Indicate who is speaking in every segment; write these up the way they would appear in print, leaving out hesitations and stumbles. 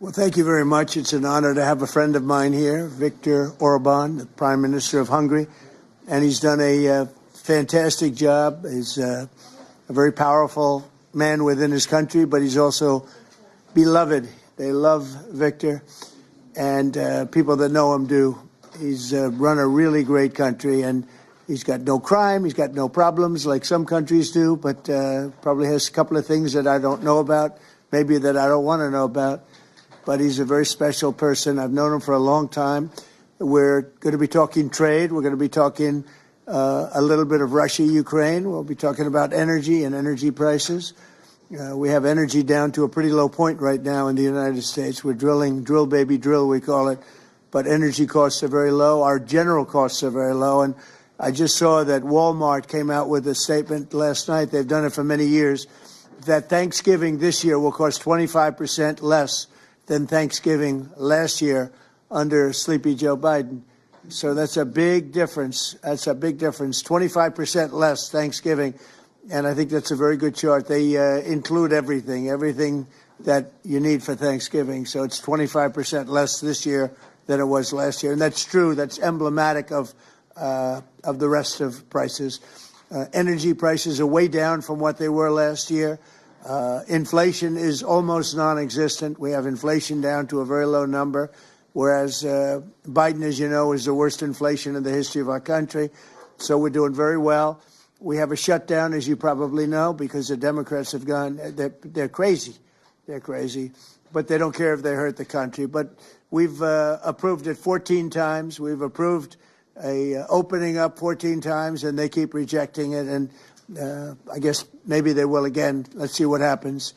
Speaker 1: Well, thank you very much. It's an honor to have a friend of mine here, Viktor Orbán, the Prime Minister of Hungary, and he's done a fantastic job. He's a very powerful man within his country, but he's also beloved. They love Viktor, and people that know him do. He's run a really great country, and he's got no crime, he's got no problems like some countries do, but probably has a couple of things that I don't know about, maybe that I don't want to know about. But he's a very special person. I've known him for a long time. We're going to be talking trade. We're going to be talking a little bit of Russia, Ukraine. We'll be talking about energy and energy prices. We have energy down to a pretty low point right now in the United States. We're drilling, drill baby drill, we call it. But energy costs are very low. Our general costs are very low. And I just saw that Walmart came out with a statement last night. They've done it for many years, that Thanksgiving this year will cost 25% less than Thanksgiving last year under Sleepy Joe Biden. So that's a big difference. That's a big difference. 25% less Thanksgiving. And I think that's a very good chart. They include everything that you need for Thanksgiving. So it's 25% less this year than it was last year. And that's true. That's emblematic of the rest of prices. Energy prices are way down from what they were last year. Inflation is almost non-existent. We have inflation down to a very low number, whereas Biden, as you know, is the worst inflation in the history of our country. So we're doing very well. We have a shutdown, as you probably know, because the Democrats have gone, they're crazy. They're crazy. But they don't care if they hurt the country. But we've approved it 14 times. We've approved a opening up 14 times, and they keep rejecting it. And I guess maybe they will again. Let's see what happens.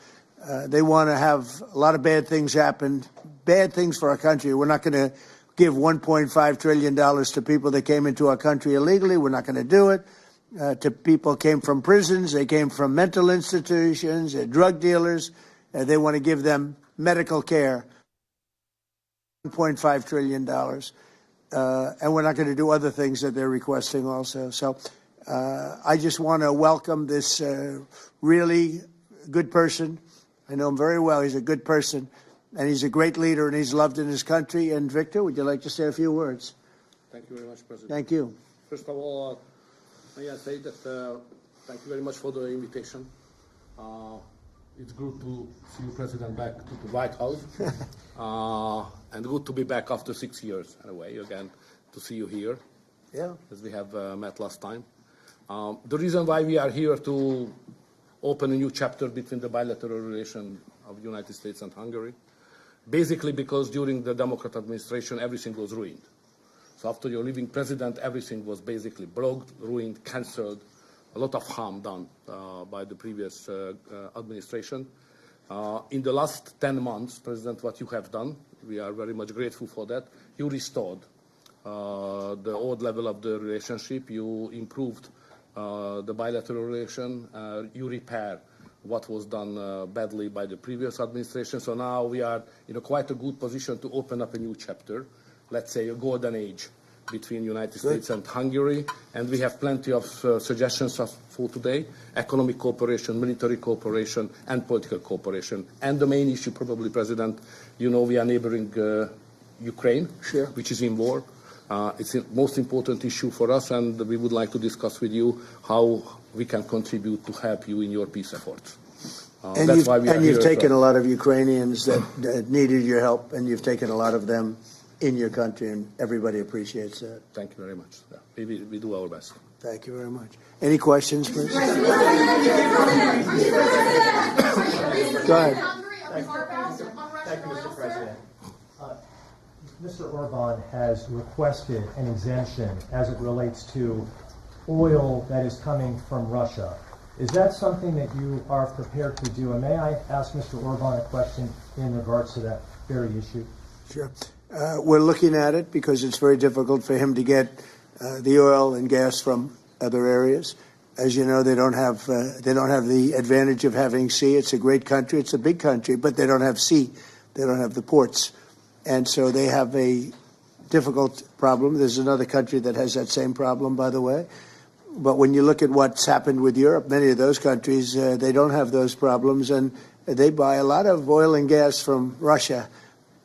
Speaker 1: They want to have a lot of bad things happen, bad things for our country. We're not going to give $1.5 trillion to people that came into our country illegally. We're not going to do it. To people who came from prisons, they came from mental institutions, drug dealers. They want to give them medical care. $1.5 trillion. And we're not going to do other things that they're requesting also. So I just want to welcome this really good person. I know him very well. He's a good person, and he's a great leader, and he's loved in his country. And Viktor, would you like to say a few words?
Speaker 2: Thank you very much, President.
Speaker 1: Thank you.
Speaker 2: First of all, may I say that thank you very much for the invitation. It's good to see you, President, back to the White House. And good to be back after 6 years, anyway, again, to see you here.
Speaker 1: Yeah.
Speaker 2: As we have met last time. The reason why we are here to open a new chapter between the bilateral relation of the United States and Hungary, basically because during the Democrat administration, everything was ruined. So after your leaving president, everything was basically blocked, ruined, cancelled, a lot of harm done by the previous administration. In the last 10 months, President, what you have done, we are very much grateful for that. You restored the old level of the relationship. You improved the bilateral relation. You repair what was done badly by the previous administration. So now we are in quite a good position to open up a new chapter, let's say a golden age between the United States and Hungary. And we have plenty of suggestions for today: economic cooperation, military cooperation, and political cooperation. And the main issue, probably, President, you know, we are neighboring Ukraine,
Speaker 1: sure,
Speaker 2: which is in war. It's the most important issue for us, and we would like to discuss with you how we can contribute to help you in your peace efforts.
Speaker 1: And
Speaker 2: that's why we are
Speaker 1: you've
Speaker 2: here,
Speaker 1: taken a lot of Ukrainians that needed your help, and you've taken a lot of them in your country, and everybody appreciates that.
Speaker 2: Thank you very much. Yeah, we do our best.
Speaker 1: Thank you very much. Any questions, please? Go ahead.
Speaker 3: Thank you, Mr. President. Mr. Orbán has requested an exemption as it relates to oil that is coming from Russia. Is that something that you are prepared to do? And may I ask Mr. Orbán a question in regards to that very issue?
Speaker 1: Sure. We're looking at it because it's very difficult for him to get the oil and gas from other areas. As you know, they don't have the advantage of having sea. It's a great country. It's a big country, but they don't have sea. They don't have the ports. And so they have a difficult problem. There's another country that has that same problem, by the way. But when you look at what's happened with Europe, many of those countries, they don't have those problems, and they buy a lot of oil and gas from Russia.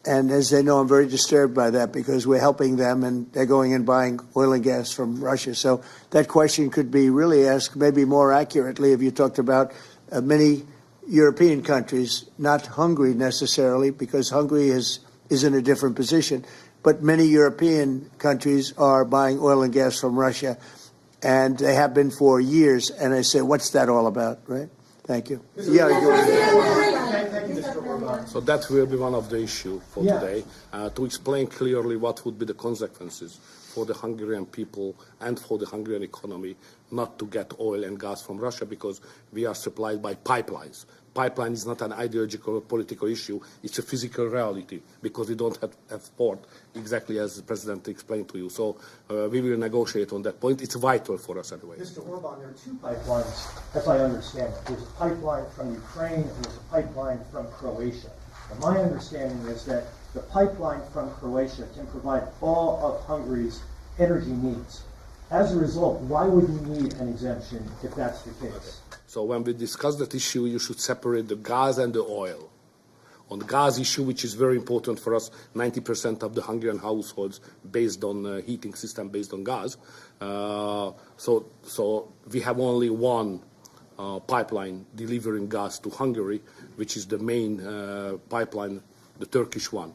Speaker 1: And as they know, I'm very disturbed by that because we're helping them and they're going and buying oil and gas from Russia. So that question could be really asked maybe more accurately if you talked about many European countries, not Hungary necessarily, because Hungary is in a different position. But many European countries are buying oil and gas from Russia, and they have been for years. And I say, what's that all about, right? Thank you. Yeah,
Speaker 3: Thank you, Mr. Orbán.
Speaker 2: So that will be one of the issues for today, to explain clearly what would be the consequences for the Hungarian people and for the Hungarian economy not to get oil and gas from Russia, because we are supplied by pipelines. Pipeline is not an ideological or political issue, it's a physical reality, because we don't have port, exactly as the President explained to you. So we will negotiate on that point. It's vital for us anyway.
Speaker 3: Mr. Orbán, there are two pipelines, as I understand it. There's a pipeline from Ukraine and there's a pipeline from Croatia. And my understanding is that the pipeline from Croatia can provide all of Hungary's energy needs. As a result, why would we need an exemption if that's the case?
Speaker 2: So when we discuss that issue, you should separate the gas and the oil. On the gas issue, which is very important for us, 90% of the Hungarian households based on heating system based on gas. So we have only one pipeline delivering gas to Hungary, which is the main pipeline, the Turkish one.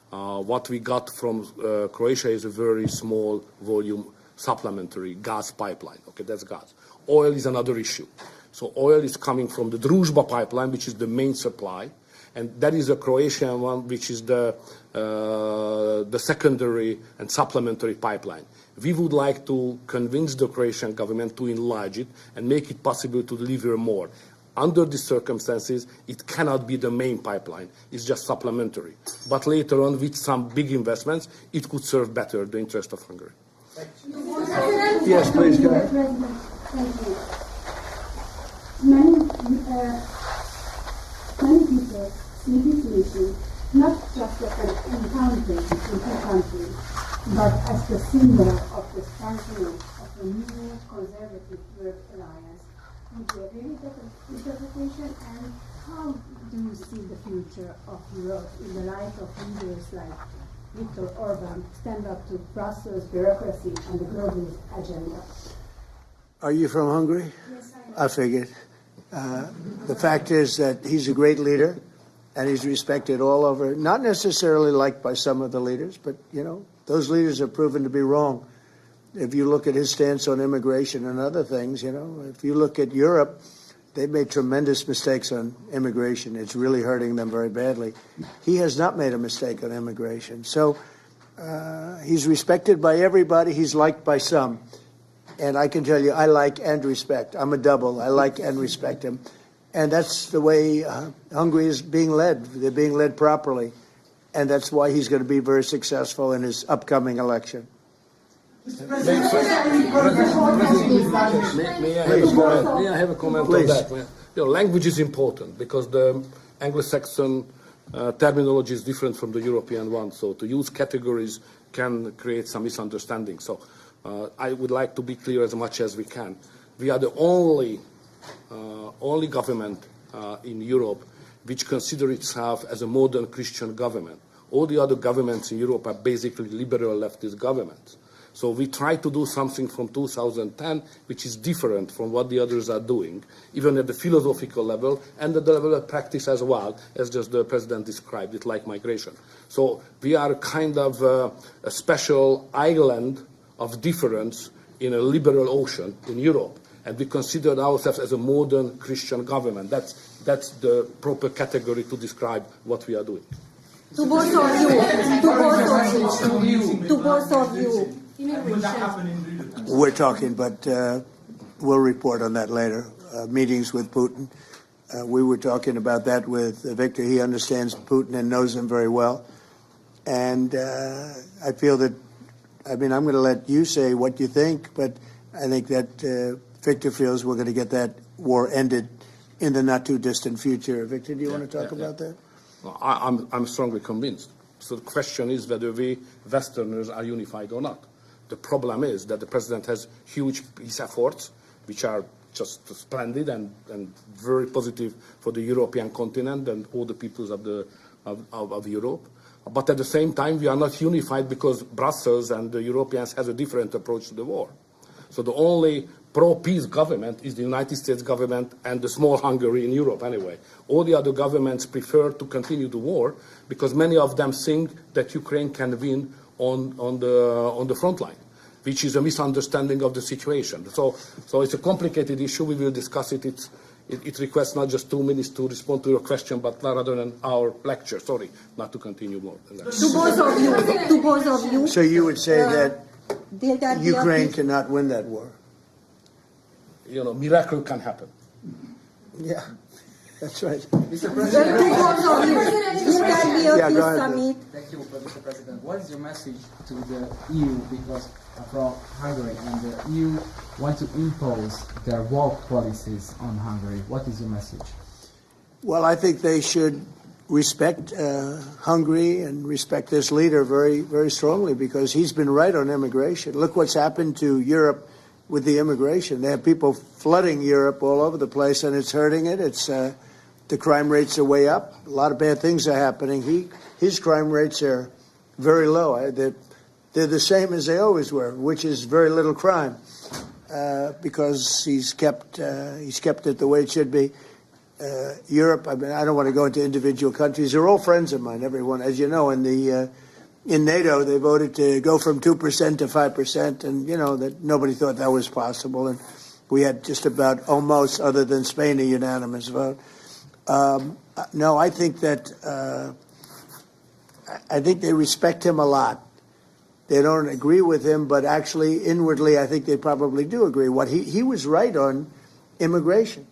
Speaker 2: What we got from Croatia is a very small volume supplementary gas pipeline. Okay, that's gas. Oil is another issue. So oil is coming from the Druzhba pipeline, which is the main supply, and that is a Croatian one, which is the secondary and supplementary pipeline. We would like to convince the Croatian government to enlarge it and make it possible to deliver more. Under these circumstances, it cannot be the main pipeline. It's just supplementary. But later on, with some big investments, it could serve better the interest of Hungary.
Speaker 1: Yes, please, go ahead.
Speaker 4: Thank you. Many people see this issue not just as an encounter between two countries, but as the symbol of the strengthening of the new conservative Europe alliance. Would you agree with that interpretation? And how do you see the future of Europe in the light of leaders like Viktor Orbán stand up to Brussels bureaucracy and the globalist agenda?
Speaker 1: Are you from Hungary?
Speaker 4: Yes, I am.
Speaker 1: I figured. The fact is that he's a great leader, and he's respected all over, not necessarily liked by some of the leaders, but, you know, those leaders have proven to be wrong. If you look at his stance on immigration and other things, you know, if you look at Europe, they've made tremendous mistakes on immigration. It's really hurting them very badly. He has not made a mistake on immigration. So he's respected by everybody. He's liked by some. And I can tell you, I like and respect. I'm a double. I like and respect him. And that's the way Hungary is being led. They're being led properly. And that's why he's going to be very successful in his upcoming election.
Speaker 2: May I have a comment
Speaker 1: Please.
Speaker 2: on that? You know, language is important because the Anglo-Saxon terminology is different from the European one. So to use categories can create some misunderstanding. So I would like to be clear as much as we can. We are the only government in Europe which consider itself as a modern Christian government. All the other governments in Europe are basically liberal leftist governments. So we try to do something from 2010 which is different from what the others are doing, even at the philosophical level and at the level of practice as well, as just the President described it, like migration. So we are kind of a special island of difference in a liberal ocean in Europe. And we consider ourselves as a modern Christian government. That's the proper category to describe what we are doing.
Speaker 4: To both of you.
Speaker 1: We're talking, but we'll report on that later. Meetings with Putin. We were talking about that with Viktor. He understands Putin and knows him very well. And I feel that, I mean, I'm going to let you say what you think, but I think that Viktor feels we're going to get that war ended in the not too distant future. Viktor, do you want to talk about that?
Speaker 2: Well, I'm strongly convinced. So the question is whether we Westerners are unified or not. The problem is that the President has huge peace efforts, which are just splendid and very positive for the European continent and all the peoples of Europe. But at the same time, we are not unified because Brussels and the Europeans have a different approach to the war. So the only pro-peace government is the United States government and the small Hungary in Europe anyway. All the other governments prefer to continue the war because many of them think that Ukraine can win on the front line, which is a misunderstanding of the situation. So it's a complicated issue. We will discuss it. It requests not just 2 minutes to respond to your question, but rather than our lecture. Sorry, not to continue more than that.
Speaker 5: To both of you.
Speaker 1: So you would say that
Speaker 5: Will that be
Speaker 1: Ukraine
Speaker 5: a-
Speaker 1: cannot win that war?
Speaker 2: You know, miracle can happen.
Speaker 1: Yeah, that's right.
Speaker 5: To both of you. Will that be a
Speaker 1: Yeah, go
Speaker 5: peace
Speaker 1: ahead.
Speaker 5: summit?
Speaker 6: Thank you, Mr. President. What is your message to the EU, because from Hungary, and the EU want to impose their woke policies on Hungary? What is your message?
Speaker 1: Well, I think they should respect Hungary and respect this leader very, very strongly because he's been right on immigration. Look what's happened to Europe with the immigration. They have people flooding Europe all over the place, and it's hurting it. It's the crime rates are way up. A lot of bad things are happening. His crime rates are very low. They're the same as they always were, which is very little crime because he's kept it the way it should be. Europe, I mean, I don't want to go into individual countries. They're all friends of mine, everyone. As you know, in NATO, they voted to go from 2% to 5%, and, you know, that nobody thought that was possible. And we had just about almost, other than Spain, a unanimous vote. No, I think that I think they respect him a lot. They don't agree with him, but actually, inwardly, I think they probably do agree. He was right on immigration.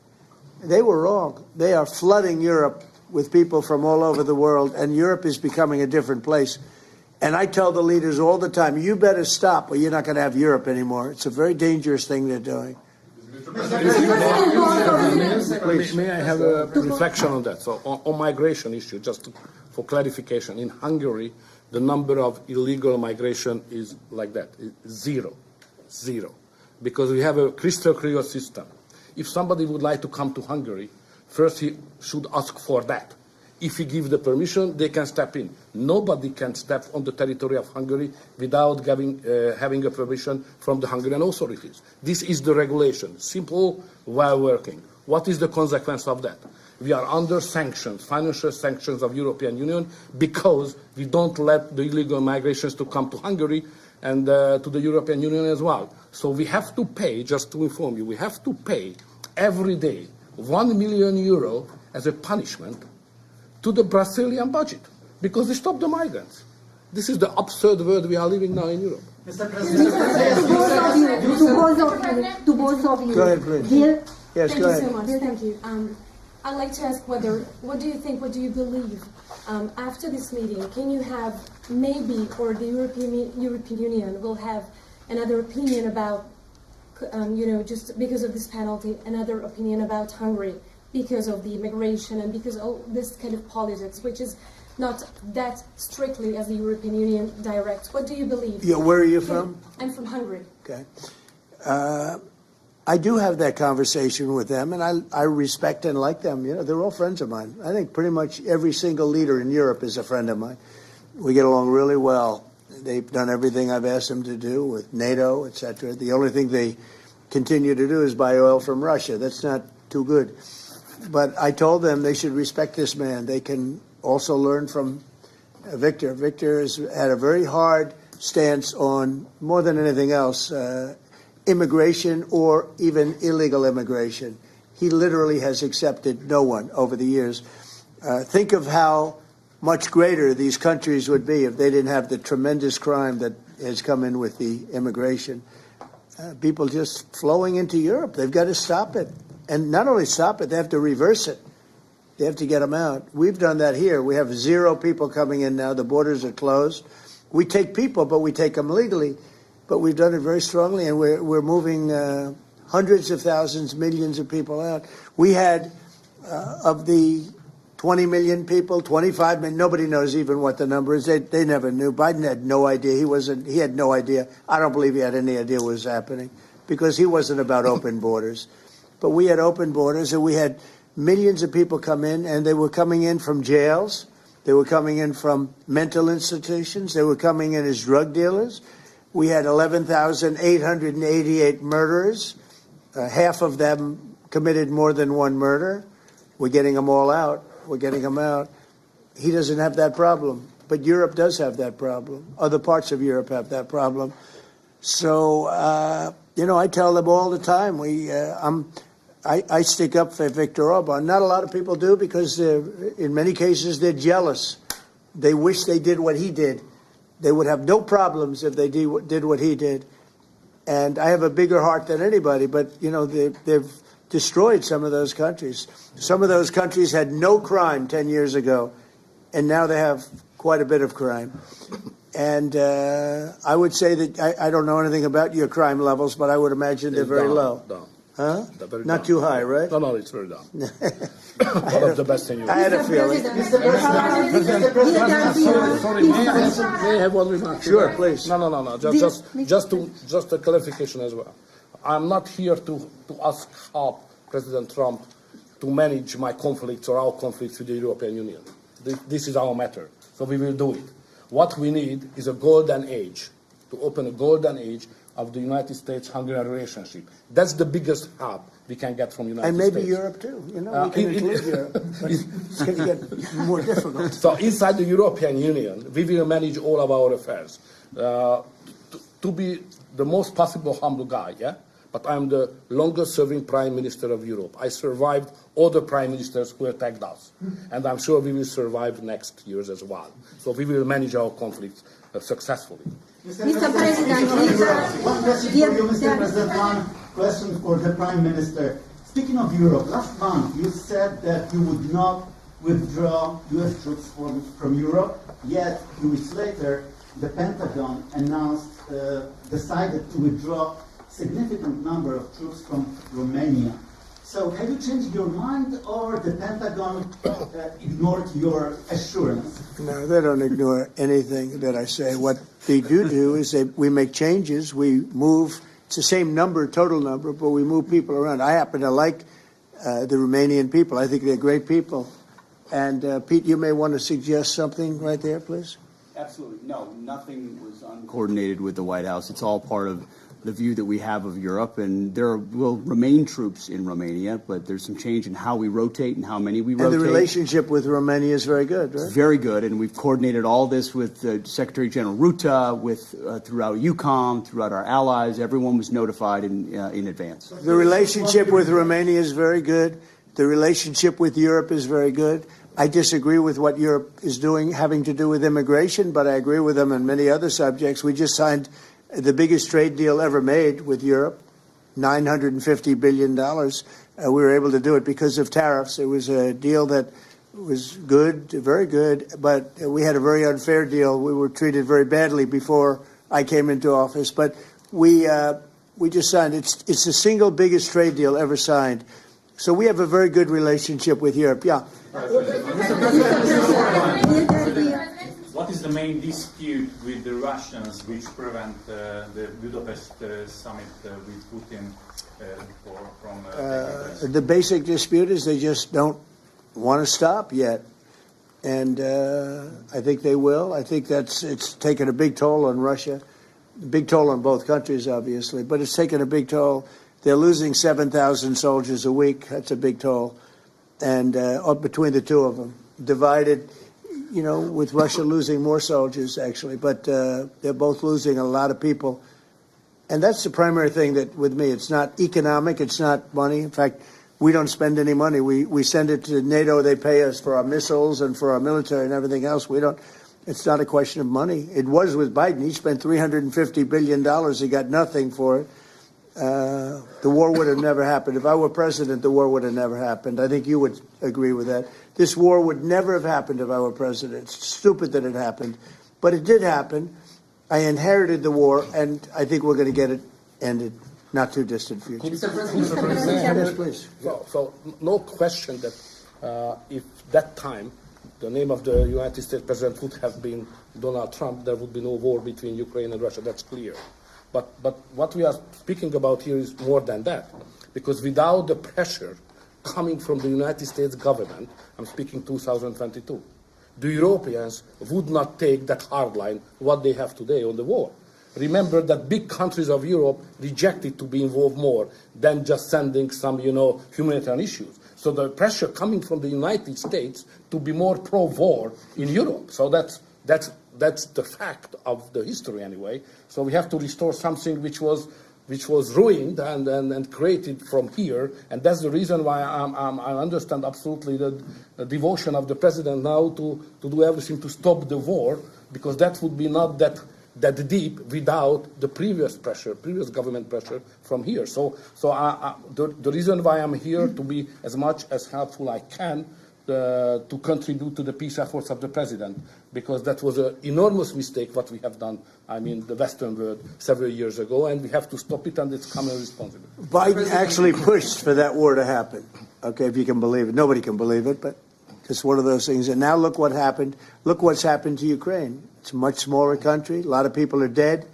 Speaker 1: They were wrong. They are flooding Europe with people from all over the world, and Europe is becoming a different place. And I tell the leaders all the time, you better stop or you're not going to have Europe anymore. It's a very dangerous thing they're doing.
Speaker 2: May I have a reflection on that? So on migration issue, just for clarification, in Hungary, the number of illegal migration is like that, zero, because we have a crystal clear system. If somebody would like to come to Hungary, first he should ask for that. If he gives the permission, they can step in. Nobody can step on the territory of Hungary without having a permission from the Hungarian authorities. This is the regulation, simple, while working. What is the consequence of that? We are under sanctions, financial sanctions of European Union, because we don't let the illegal migrations to come to Hungary and to the European Union as well. So we have to pay, just to inform you, we have to pay every day 1 million euro as a punishment to the Brazilian budget because they stop the migrants. This is the absurd world we are living now in Europe.
Speaker 5: To both of you.
Speaker 1: Go ahead, please.
Speaker 5: Will,
Speaker 1: Yes,
Speaker 7: Thank
Speaker 1: go
Speaker 7: you
Speaker 1: ahead.
Speaker 7: so much. Thank you. I'd like to ask what do you think, what do you believe after this meeting? Can you have maybe, or the European Union will have another opinion about, just because of this penalty, another opinion about Hungary because of the immigration and because of this kind of politics, which is not that strictly as the European Union directs. What do you believe?
Speaker 1: Yeah, where are you from?
Speaker 7: I'm from Hungary.
Speaker 1: Okay. I do have that conversation with them, and I respect and like them. You know, they're all friends of mine. I think pretty much every single leader in Europe is a friend of mine. We get along really well. They've done everything I've asked them to do with NATO, etc. The only thing they continue to do is buy oil from Russia. That's not too good. But I told them they should respect this man. They can also learn from Viktor. Viktor has had a very hard stance on, more than anything else, immigration or even illegal immigration. He literally has accepted no one over the years. Think of how much greater these countries would be if they didn't have the tremendous crime that has come in with the immigration. People just flowing into Europe. They've got to stop it. And not only stop it, they have to reverse it. They have to get them out. We've done that here. We have 0 people coming in now. The borders are closed. We take people, but we take them legally. But we've done it very strongly, and we're moving hundreds of thousands, millions of people out. We had, of the 20 million people, 25 million, nobody knows even what the number is. They never knew. Biden had no idea. He had no idea. I don't believe he had any idea what was happening because he wasn't about open borders. But we had open borders, and we had millions of people come in, and they were coming in from jails. They were coming in from mental institutions. They were coming in as drug dealers. We had 11,888 murderers. Half of them committed more than one murder. We're getting them all out. We're getting them out. He doesn't have that problem, but Europe does have that problem. Other parts of Europe have that problem. So, I tell them all the time, I stick up for Viktor Orbán. Not a lot of people do because in many cases they're jealous. They wish they did what he did. They would have no problems if they did what he did. And I have a bigger heart than anybody, but, they've destroyed some of those countries. Some of those countries had no crime 10 years ago, and now they have quite a bit of crime. And I would say that I don't know anything about your crime levels, but I would imagine they're very low.
Speaker 2: Down.
Speaker 1: Huh?
Speaker 2: Very
Speaker 1: Not
Speaker 2: down.
Speaker 1: too high, right?
Speaker 2: No, it's very down. One of the best in Europe.
Speaker 1: I had a feeling.
Speaker 2: Sorry, may I have one remark?
Speaker 1: Sure, please.
Speaker 2: No. Just a clarification as well. I'm not here to ask help President Trump to manage my conflicts or our conflicts with the European Union. This is our matter, so we will do it. What we need is a golden age, to open a golden age of the United States-Hungary relationship. That's the biggest help we can get from the United States.
Speaker 1: And maybe Europe, too. We can include Europe. But it's going to get more difficult.
Speaker 2: So inside the European Union, we will manage all of our affairs. To be the most possible humble guy, yeah? But I'm the longest-serving Prime Minister of Europe. I survived all the Prime Ministers who attacked us. And I'm sure we will survive next years as well. So we will manage our conflicts successfully.
Speaker 5: Mr. President,
Speaker 8: one question for you, Mr. President, one question for the Prime Minister. Speaking of Europe, last month you said that you would not withdraw U.S. troops from Europe, yet 2 weeks later the Pentagon decided to withdraw significant number of troops from Romania. So have you changed your mind, or the Pentagon ignored your assurance?
Speaker 1: No, they don't ignore anything that I say. What they do is we make changes. We move. It's the same number, total number, but we move people around. I happen to like the Romanian people. I think they're great people. And Pete, you may want to suggest something right there, please.
Speaker 9: Absolutely. No, nothing was uncoordinated with the White House. It's all part of the view that we have of Europe, and there will remain troops in Romania, but there's some change in how we rotate and how many we rotate.
Speaker 1: And the relationship with Romania is very good, right?
Speaker 9: It's very good, and we've coordinated all this with Secretary General Ruta, throughout EUCOM, throughout our allies. Everyone was notified in advance.
Speaker 1: The relationship with Romania is very good. The relationship with Europe is very good. I disagree with what Europe is doing having to do with immigration, but I agree with them on many other subjects. We just signed the biggest trade deal ever made with Europe, $950 billion. We were able to do it because of tariffs. It was a deal that was good, very good, but we had a very unfair deal. We were treated very badly before I came into office. But we just signed. It's the single biggest trade deal ever signed. So we have a very good relationship with Europe. Yeah.
Speaker 10: What is the main dispute with the Russians which prevent the Budapest summit with Putin from taking place?
Speaker 1: The basic dispute is they just don't want to stop yet. And I think they will. I think it's taken a big toll on Russia, a big toll on both countries, obviously, but it's taken a big toll. They're losing 7,000 soldiers a week. That's a big toll. And between the two of them, divided, with Russia losing more soldiers, actually. But they're both losing a lot of people. And that's the primary thing that, with me, it's not economic, it's not money. In fact, we don't spend any money. We send it to NATO. They pay us for our missiles and for our military and everything else. We don't. It's not a question of money. It was with Biden. He spent $350 billion. He got nothing for it. The war would have never happened. If I were president, the war would have never happened. I think you would agree with that. This war would never have happened if I were president. It's stupid that it happened. But it did happen. I inherited the war, and I think we're going to get it ended. Not too distant future. Yes, please.
Speaker 2: So no question that if that time the name of the United States president would have been Donald Trump, there would be no war between Ukraine and Russia. That's clear. But what we are speaking about here is more than that, because without the pressure coming from the United States government, I'm speaking 2022, the Europeans would not take that hard line, what they have today on the war. Remember that big countries of Europe rejected to be involved more than just sending some, humanitarian issues. So the pressure coming from the United States to be more pro-war in Europe. So that's the fact of the history anyway. So we have to restore something which was ruined and created from here, and that's the reason why I understand absolutely the devotion of the president now to do everything to stop the war, because that would be not that deep without the previous government pressure from here. So the reason why I'm here to be as much as helpful I can to contribute to the peace efforts of the president, because that was an enormous mistake what we have done, the Western world, several years ago, and we have to stop it, and it's common responsibility.
Speaker 1: Biden actually pushed for that war to happen. Okay, if you can believe it. Nobody can believe it, but it's one of those things. And now look what happened. Look what's happened to Ukraine. It's a much smaller country. A lot of people are dead.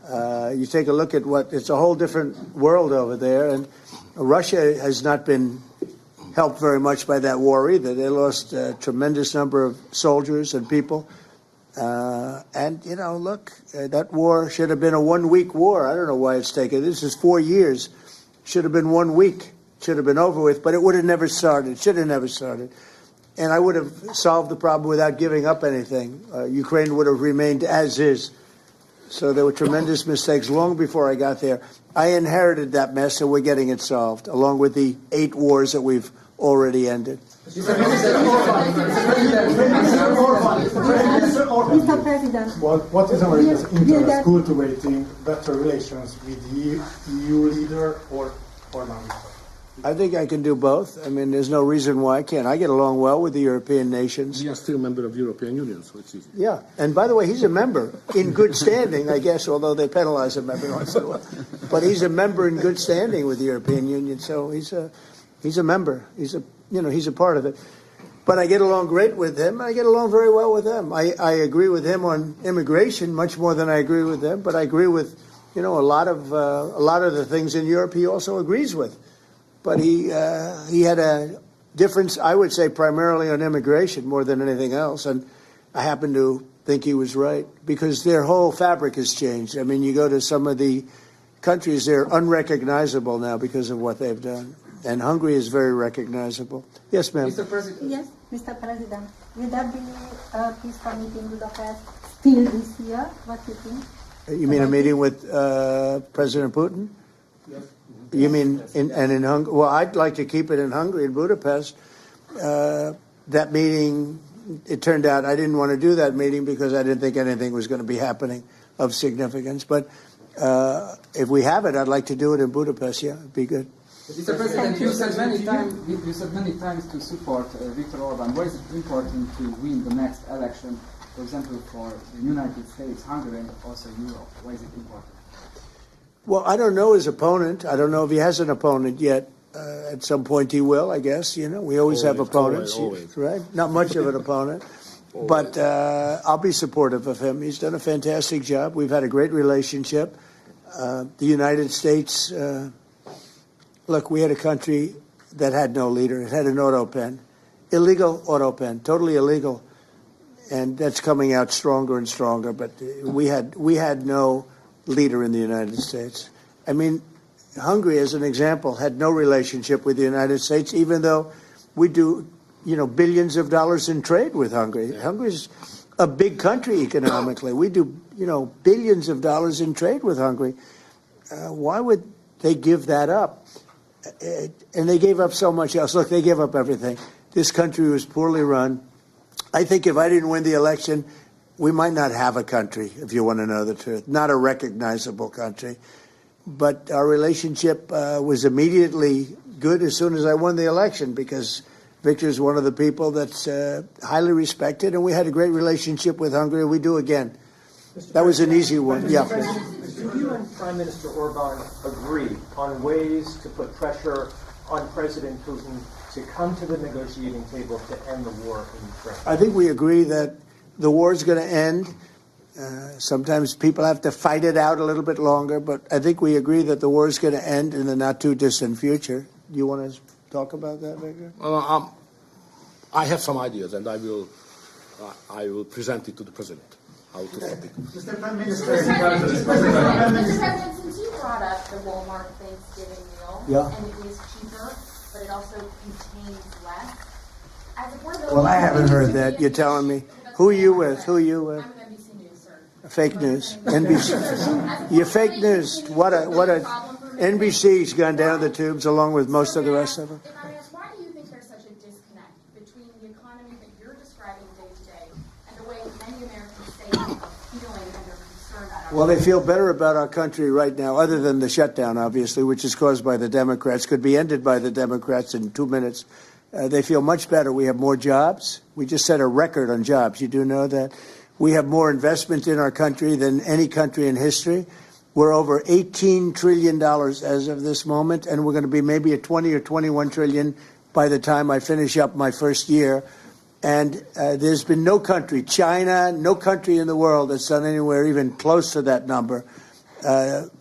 Speaker 1: You take a look at it's a whole different world over there. And Russia has not been helped very much by that war either. They lost a tremendous number of soldiers and people. Look, that war should have been a 1 week war. I don't know why it's taken. This is 4 years. Should have been 1 week. Should have been over with, but it would have never started. Should have never started. And I would have solved the problem without giving up anything. Ukraine would have remained as is. So there were tremendous mistakes long before I got there. I inherited that mess, and we're getting it solved, along with the 8 wars that we've already ended.
Speaker 4: Mr. President,
Speaker 11: What is America's interest cultivating better relations with the EU leader or not?
Speaker 1: I think I can do both. I mean, there's no reason why I can't. I get along well with the European nations.
Speaker 2: We are still a member of the European Union, so it's easy.
Speaker 1: Yeah, and by the way, he's a member in good standing, I guess, although they penalize him every once in a while. But he's a member in good standing with the European Union, so he's a member. He's a part of it. But I get along great with him. I get along very well with them. I agree with him on immigration much more than I agree with them. But I agree with, a lot of the things in Europe he also agrees with. But he had a difference, I would say, primarily on immigration more than anything else. And I happen to think he was right, because their whole fabric has changed. I mean, you go to some of the countries, they're unrecognizable now because of what they've done. And Hungary is very recognizable. Yes, ma'am.
Speaker 6: Mr. President.
Speaker 4: yes, Mr. President, will there be a peaceful meeting in Budapest still this year? What do you think?
Speaker 1: You mean a meeting with President Putin?
Speaker 11: Yes.
Speaker 1: You mean in Hungary? Well, I'd like to keep it in Hungary, in Budapest. That meeting, it turned out I didn't want to do that meeting because I didn't think anything was going to be happening of significance. But if we have it, I'd like to do it in Budapest. Yeah, it'd be good.
Speaker 6: Mr. President, you said many times to support Viktor Orbán. Why is it important to win the next election, for example, for the United States, Hungary, and also Europe? Why is it important?
Speaker 1: Well, I don't know his opponent. I don't know if he has an opponent yet. At some point he will, I guess. We always have opponents,
Speaker 2: always.
Speaker 1: right? Not much of an opponent. But I'll be supportive of him. He's done a fantastic job. We've had a great relationship. The United States, look, we had a country that had no leader. It had an auto pen, illegal auto pen, totally illegal. And that's coming out stronger and stronger. But we had no leader in the United States. I mean, Hungary, as an example, had no relationship with the United States, even though we do, billions of dollars in trade with Hungary. Yeah. Hungary's a big country economically. We do, billions of dollars in trade with Hungary. Why would they give that up? And they gave up so much else. Look, they gave up everything. This country was poorly run. I think if I didn't win the election, we might not have a country, if you want to know the truth, not a recognizable country. But our relationship was immediately good as soon as I won the election, because Viktor's one of the people that's highly respected, and we had a great relationship with Hungary. We do again. That was an easy one. Yeah.
Speaker 3: Do you and Prime Minister Orbán agree on ways to put pressure on President Putin to come to the negotiating table to end the war in Ukraine?
Speaker 1: I think we agree that the war is going to end. Sometimes people have to fight it out a little bit longer, but I think we agree that the war is going to end in the not-too-distant future. Do you want to talk about that, Viktor?
Speaker 2: I have some ideas, and I will I will present it to the president. How to stop it.
Speaker 8: Mr. Prime Minister,
Speaker 12: Mr. President, since you brought up the Walmart Thanksgiving meal,
Speaker 1: Yeah.
Speaker 12: and it is cheaper, but it also contains less. As affordability,
Speaker 1: Well, I haven't heard that. You're telling me. Who are you with? Who are you with?
Speaker 12: I'm with NBC News, sir.
Speaker 1: Fake news. NBC. You're fake news. What a NBC's gone down the tubes along with most of the rest of them.
Speaker 12: If I ask, why do you think there's such a disconnect between the economy that you're describing day to day and the way many Americans say are feeling and they're concerned about our
Speaker 1: Well, they feel better about our country right now, other than the shutdown, obviously, which is caused by the Democrats, could be ended by the Democrats in 2 minutes. They feel much better. We have more jobs. We just set a record on jobs. You do know that. We have more investment in our country than any country in history. We're over $18 trillion as of this moment, and we're going to be maybe at 20 or 21 trillion by the time I finish up my first year. And there's been no country, China, no country in the world that's done anywhere even close to that number.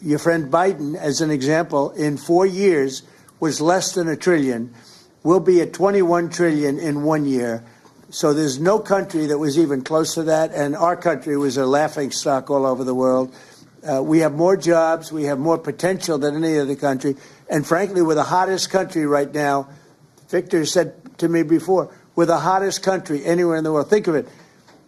Speaker 1: Your friend Biden, as an example, in 4 years was less than $1 trillion. We'll be at 21 trillion in 1 year. So there's no country that was even close to that, and our country was a laughing stock all over the world. We have more jobs, we have more potential than any other country, and frankly, we're the hottest country right now. Victor said to me before, we're the hottest country anywhere in the world. Think of it.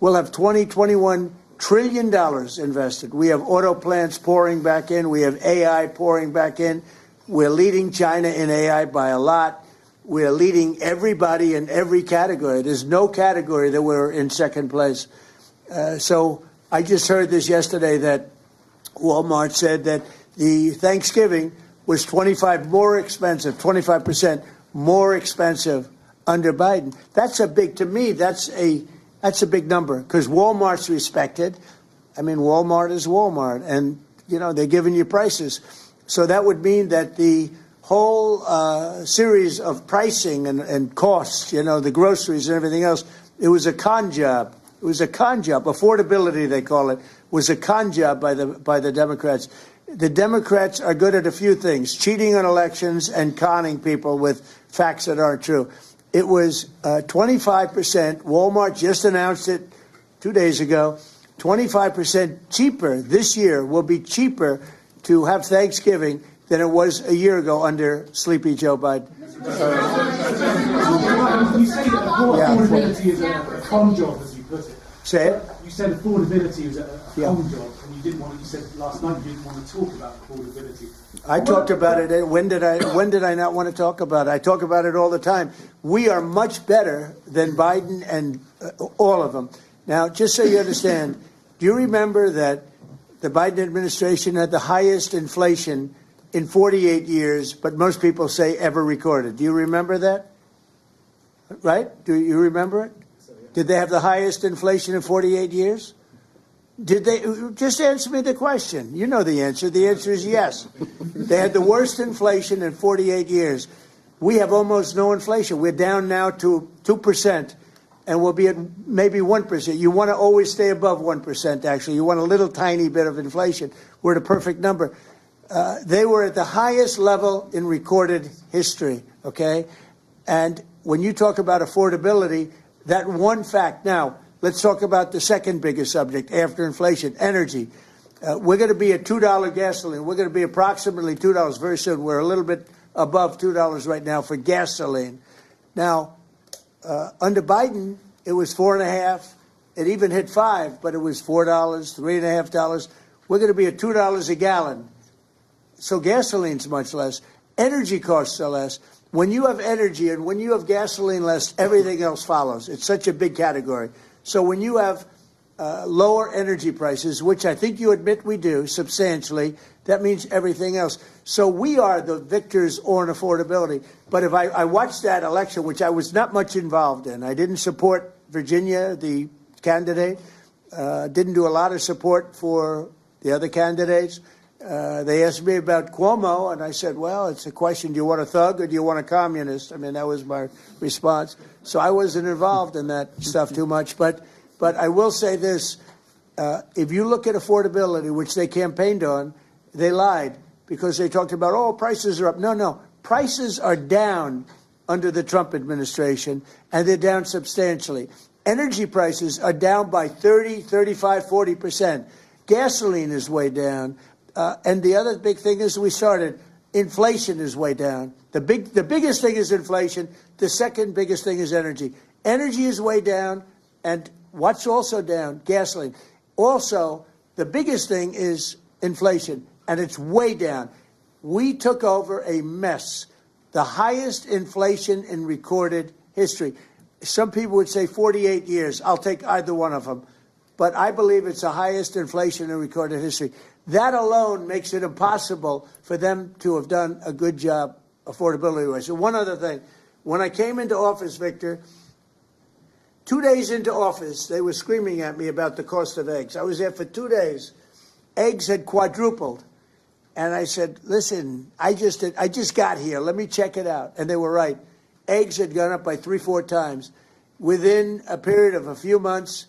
Speaker 1: We'll have $21 trillion invested. We have auto plants pouring back in. We have AI pouring back in. We're leading China in AI by a lot. We're leading everybody in every category. There's no category that we're in second place. So I just heard this yesterday that Walmart said that the Thanksgiving was 25% more expensive under Biden. That's a big, to me, that's a big number, because Walmart's respected. I mean, Walmart is Walmart, and, you know, they're giving you prices. So that would mean that the whole series of pricing and costs, you know, the groceries and everything else, it was a con job. It was a con job. Affordability, they call it, was a con job by the Democrats. The Democrats are good at a few things: cheating on elections and conning people with facts that aren't true. It was 25%. Walmart just announced it 2 days ago. 25% cheaper this year, will be cheaper to have Thanksgiving than it was a year ago under Sleepy Joe Biden.
Speaker 13: You say that affordability is a con job, as you put it.
Speaker 1: Say it.
Speaker 13: You said affordability was a con job, and you didn't want. You said last night you didn't want to talk about affordability.
Speaker 1: I talked about it. When did I not want to talk about it? I talk about it all the time. We are much better than Biden and all of them. Now, just so you understand, do you remember that the Biden administration had the highest inflation in 48 years, but most people say ever recorded? Do you remember that? Right? Do you remember it? Did they have the highest inflation in 48 years? Did they? Just answer me the question. You know the answer. The answer is yes. They had the worst inflation in 48 years. We have almost no inflation. We're down now to 2%, and we'll be at maybe 1%. You want to always stay above 1%, actually. You want a little tiny bit of inflation. We're at a perfect number. They were at the highest level in recorded history, okay? And when you talk about affordability, that one fact. Now, let's talk about the second biggest subject after inflation, energy. We're going to be at $2 gasoline. We're going to be approximately $2 very soon. We're a little bit above $2 right now for gasoline. Now, under Biden, it was $4.50. It even hit $5, but it was $4, $3.50. We're going to be at $2 a gallon. So gasoline's much less. Energy costs are less. When you have energy and when you have gasoline less, everything else follows. It's such a big category. So when you have lower energy prices, which I think you admit we do substantially, that means everything else. So we are the victors on affordability. But if I watched that election, which I was not much involved in, I didn't support Virginia, the candidate, didn't do a lot of support for the other candidates. They asked me about Cuomo, and I said, well, it's a question, do you want a thug or do you want a communist? I mean, that was my response. So I wasn't involved in that stuff too much. But I will say this. If you look at affordability, which they campaigned on, they lied because they talked about, oh, prices are up. No. Prices are down under the Trump administration, and they're down substantially. Energy prices are down by 30, 35, 40%. Gasoline is way down. And the other big thing is inflation is way down. The biggest thing is inflation. The second biggest thing is energy. Energy is way down. And what's also down? Gasoline. Also, the biggest thing is inflation, and it's way down. We took over a mess, the highest inflation in recorded history. Some people would say 48 years. I'll take either one of them. But I believe it's the highest inflation in recorded history. That alone makes it impossible for them to have done a good job affordability-wise. So one other thing. When I came into office, Victor, 2 days into office, they were screaming at me about the cost of eggs. I was there for 2 days. Eggs had quadrupled. And I said, listen, I just got here. Let me check it out. And they were right. Eggs had gone up by 3-4 times. Within a period of a few months,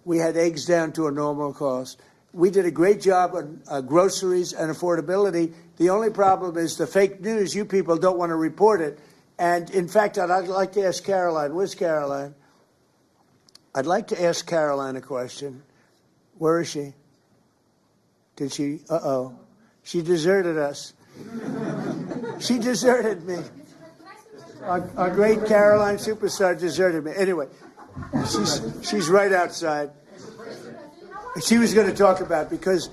Speaker 1: we had eggs down to a normal cost. We did a great job on groceries and affordability. The only problem is the fake news. You people don't want to report it. And, in fact, I'd like to ask Caroline. Where's Caroline? I'd like to ask Caroline a question. Where is she? Did she? Uh-oh. She deserted us. She deserted me. Our great Caroline superstar deserted me. Anyway, she's right outside. She was going to talk about, because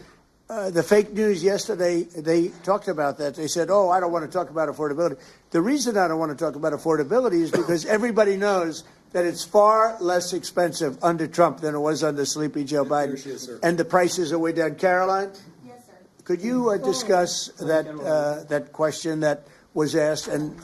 Speaker 1: the fake news yesterday, they talked about that. They said, oh, I don't want to talk about affordability. The reason I don't want to talk about affordability is because everybody knows that it's far less expensive under Trump than it was under Sleepy Joe Biden. And the prices are way down. Caroline? Yes, sir. Could you discuss that question that was asked, and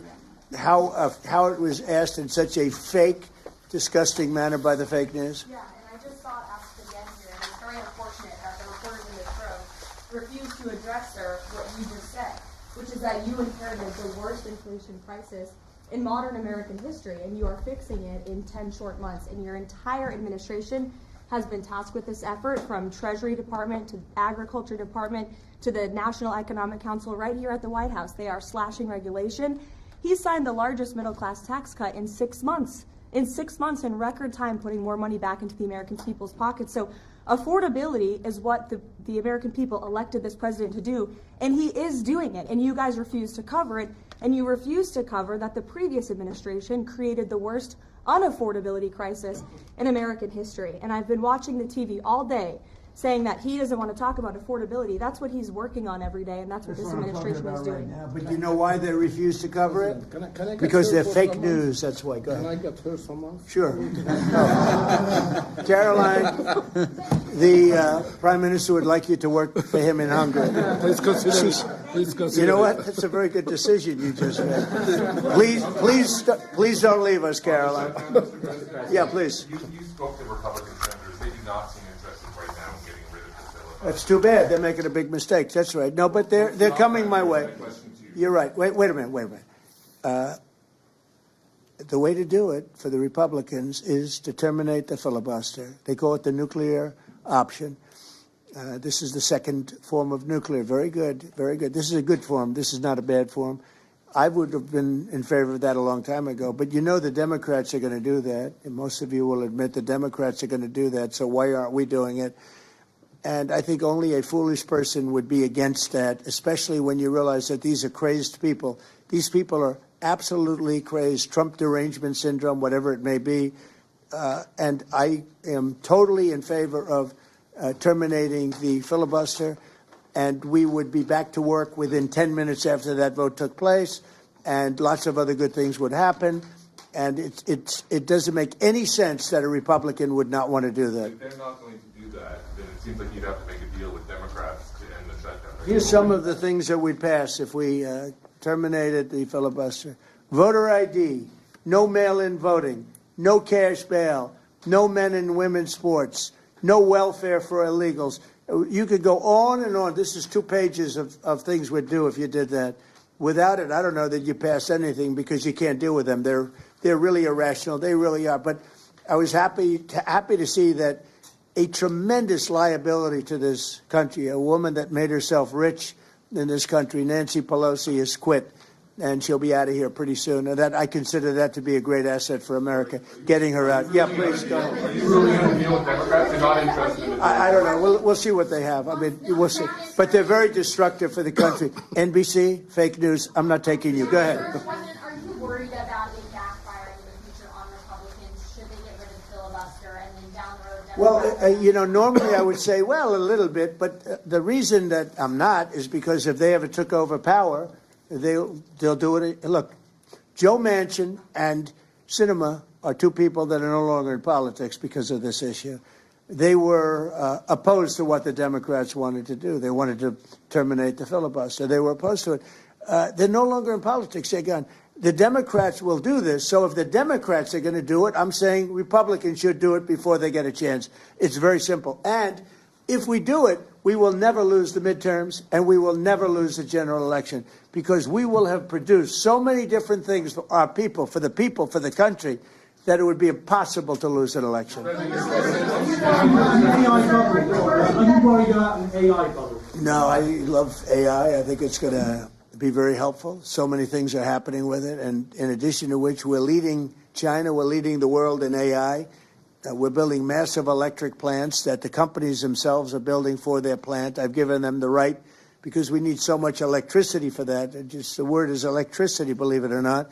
Speaker 1: how it was asked in such a fake, disgusting manner by the fake news?
Speaker 12: Yeah, and I just saw it asked again here, and it's very unfortunate that the reporters in this room refuse to address, sir, what you just said, which is that you inherited the worst inflation crisis in modern American history, and you are fixing it in 10 short months. And your entire administration has been tasked with this effort, from Treasury Department to Agriculture Department to the National Economic Council right here at the White House. They are slashing regulation. He signed the largest middle-class tax cut in 6 months. In 6 months, in record time, putting more money back into the American people's pockets. So affordability is what the American people elected this president to do, and he is doing it, and you guys refuse to cover it, and you refuse to cover that the previous administration created the worst unaffordability crisis in American history. And I've been watching the TV all day saying that he doesn't want to talk about affordability. That's what he's working on every day, and that's what this administration is doing.
Speaker 1: Right now. But you know why they refuse to cover it?
Speaker 2: Can I
Speaker 1: Because they're fake news. That's why. Go ahead.
Speaker 2: Can I get her someone?
Speaker 1: Sure. Caroline, the Prime Minister would like you to work for him in Hungary.
Speaker 2: Please consider.
Speaker 1: You know what? That's a very good decision you just made. Please don't leave us, Caroline. Yeah, please.
Speaker 14: You spoke to Republican senators. They do not seem interested right now in getting rid of the filibuster.
Speaker 1: That's too bad. They're making a big mistake. That's right. No, but they're coming my way. You're right. Wait a minute. The way to do it for the Republicans is to terminate the filibuster. They call it the nuclear option. This is the second form of nuclear. Very good. Very good. This is a good form. This is not a bad form. I would have been in favor of that a long time ago. But you know the Democrats are going to do that. And most of you will admit the Democrats are going to do that. So why aren't we doing it? And I think only a foolish person would be against that, especially when you realize that these are crazed people. These people are absolutely crazed, Trump derangement syndrome, whatever it may be. And I am totally in favor of terminating the filibuster. And we would be back to work within 10 minutes after that vote took place. And lots of other good things would happen. And it doesn't make any sense that a Republican would not want to do that.
Speaker 14: If they're not going to do that, then it seems like you'd have to make a deal with Democrats to end the shutdown.
Speaker 1: Here's some of the things that we'd pass if we terminated the filibuster. Voter ID, no mail-in voting, no cash bail, no men and women's sports, no welfare for illegals. You could go on and on. This is 2 pages of things we'd do if you did that. Without it, I don't know that you pass anything, because you can't deal with them. They're really irrational. They really are. But I was happy to see that a tremendous liability to this country, a woman that made herself rich in this country, Nancy Pelosi, has quit. and she'll be out of here pretty soon. And that I consider that to be a great asset for America, getting her out. Yeah, please go.
Speaker 14: Are you really going to deal with Democrats? They're not interested in it.
Speaker 1: I don't know. We'll see what they have. I mean, we'll see. But they're very destructive for the country. NBC, fake news. I'm not taking you. Go ahead.
Speaker 12: President, are you worried about it backfiring in the future on Republicans? Should they get rid of the filibuster and then down the road?
Speaker 1: Well, normally I would say, well, a little bit. But the reason that I'm not is because if they ever took over power, they'll do it. Look, Joe Manchin and Sinema are two people that are no longer in politics because of this issue. They were opposed to what the Democrats wanted to do. They wanted to terminate the filibuster. They were opposed to it. They're no longer in politics. They're gone. The Democrats will do this. So if the Democrats are going to do it, I'm saying Republicans should do it before they get a chance. It's very simple. And if we do it, we will never lose the midterms and we will never lose the general election because we will have produced so many different things for our people, for the country, that it would be impossible to lose an election.
Speaker 13: Are you worried about an AI bubble?
Speaker 1: No, I love AI. I think it's going to be very helpful. So many things are happening with it. And in addition to which, we're leading China, we're leading the world in AI. We're building massive electric plants that the companies themselves are building for their plant. I've given them the right because we need so much electricity for that. Just the word is electricity, believe it or not.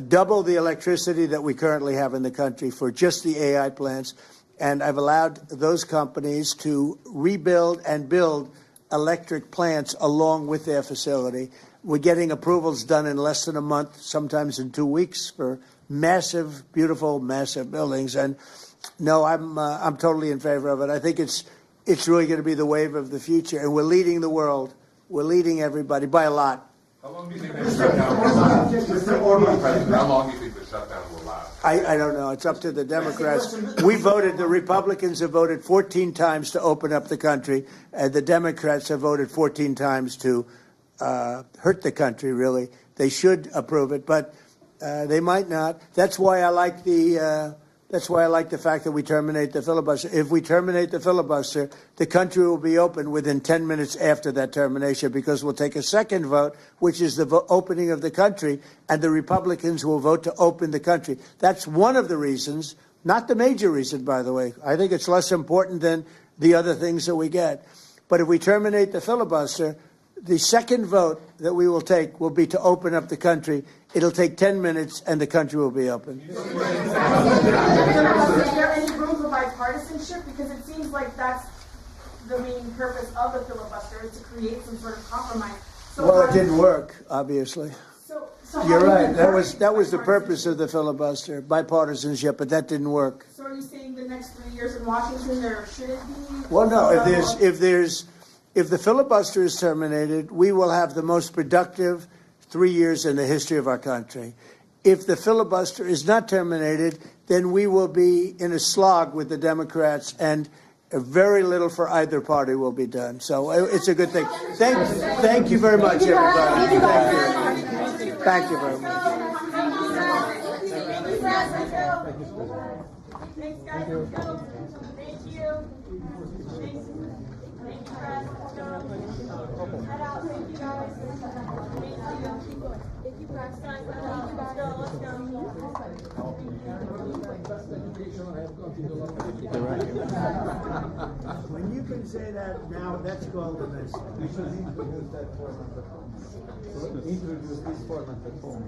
Speaker 1: Double the electricity that we currently have in the country for just the AI plants. And I've allowed those companies to rebuild and build electric plants along with their facility. We're getting approvals done in less than a month, sometimes in 2 weeks, for massive, beautiful, massive buildings. And no, I'm totally in favor of it. I think it's really going to be the wave of the future, and we're leading the world. We're leading everybody by a lot.
Speaker 14: How long do you think the shutdown will last? Mr. Orbán, President, how long do you think the shutdown will last?
Speaker 1: I don't know. It's up to the Democrats. The Republicans have voted 14 times to open up the country, and the Democrats have voted 14 times to hurt the country, really. They should approve it, but they might not. That's why I like the fact that we terminate the filibuster. If we terminate the filibuster, the country will be open within 10 minutes after that termination because we'll take a second vote, which is the opening of the country, and the Republicans will vote to open the country. That's one of the reasons, not the major reason, by the way. I think it's less important than the other things that we get. But if we terminate the filibuster, the second vote that we will take will be to open up the country. It'll take 10 minutes, and the country will be open.
Speaker 12: Is there any room for bipartisanship? Because it seems like that's the main purpose of the filibuster, is to create some sort of compromise.
Speaker 1: Well, it didn't work, obviously.
Speaker 12: So
Speaker 1: You're right. That was the purpose of the filibuster, bipartisanship, but that didn't work.
Speaker 12: So are you saying the next 3 years in Washington there shouldn't be?
Speaker 1: Well, no. If the filibuster is terminated, we will have the most productive 3 years in the history of our country. If the filibuster is not terminated, then we will be in a slog with the Democrats, and very little for either party will be done. So it's a good thing. Thank you very much, everybody. Thank you very much.
Speaker 12: Thanks, guys. Thank you. Thank you, guys. Head out. Thank you, guys. Thank you, guys. Let's go.
Speaker 1: When you can say that now, that's called a message. We should introduce that format. Introduce this format at home.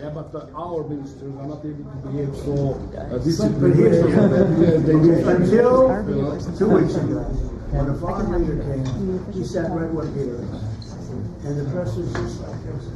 Speaker 2: Yeah, but our ministers are not able to behave so disciplined.
Speaker 1: But here's the thing. Until 2 weeks ago, when a foreign leader came, he sat right where Peter is. And the press was just like this.